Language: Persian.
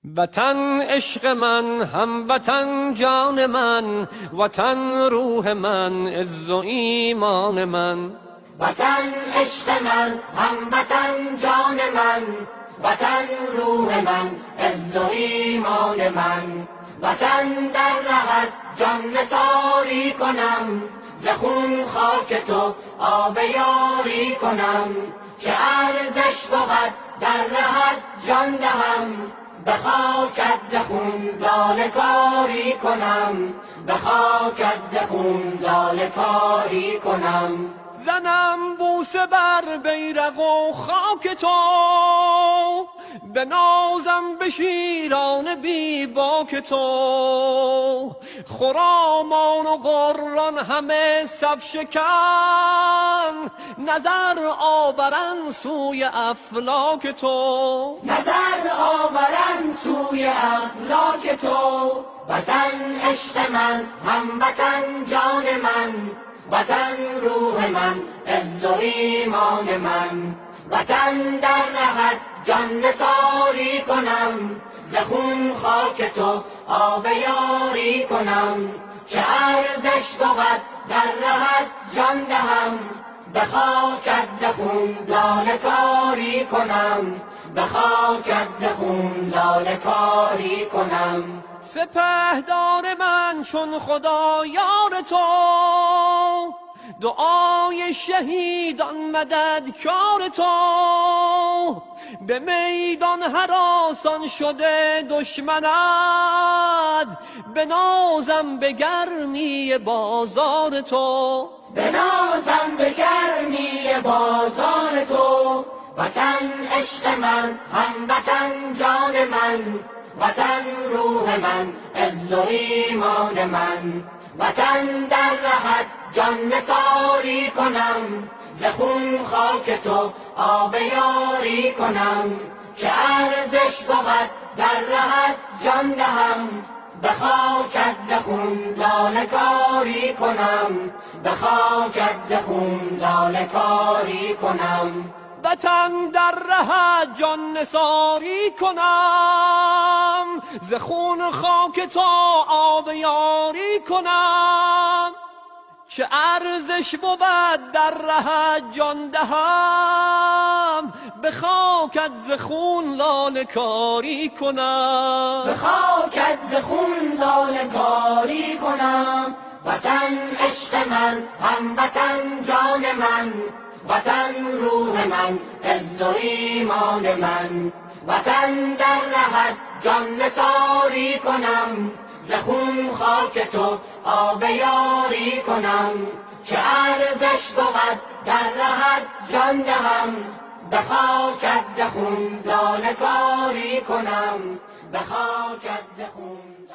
وطن عشق من، هموطن جان من، وطن روح من، عز و ایمان من. وطن عشق من، هموطن جان من، وطن روح من، عز و ایمان من. وطن در رهت جان نثاری کنم، ز خون خاک تو آب یاری کنم. چه ارزش بود در رهت جان دهم، به خاکت ز خون لاله کاری کنم، به خاکت ز خون لاله کاری کنم. زنم بوسه بر بیرق و خاک تو، بنازم به شیران بی باک تو. خرامان و غران همه صف شکن، نظر آورن سوی افلاک تو، نظر آورن سوی افلاک تو. وطن عشق من، هموطن جان من، وطن روح من، عز و ایمان من. وطن در رهت جان نثاری کنم، ز خون خاک تو آب یاری کنم. چه ارزش بود در رهت جان دهم، به خاکت ز خون لاله کاری کنم، به خاکت ز خون لاله کاری کنم. سپهدار من چون خدا یار تو، دعای شهیدان مددکار تو. به میدان هراسان شده دشمنت، بنازم به گرمی بازار تو، بنازم به گرمی بازار تو. وطن عشق من، هموطن جان من، وطن روح من، عز و ایمان من. وطن در رهت جان نثاری کنم، ز خون خاک تو آب یاری کنم. چه ارزش بود در رهت جان دهم، به خاکت ز خون لاله کاری کنم، به خاکت ز خون لاله کاری کنم. وطن در رهت جان نثاری کنم، ز خون خاک تو آب یاری کنم. چه ارزش بود در رهت جان دهم، به خاکت ز خون لاله کاری کنم، به خاکت ز خون لاله کاری کنم. وطن عشق من، هموطن جان من، وطن روح من، عز و ایمان من. وطن در رهت جان نثاری کنم، ز خون خاک تو آب یاری کنم. چه ارزش بود در رهت جان دهم، به خاکت ز خون لاله کاری کنم، به خاکت ز خون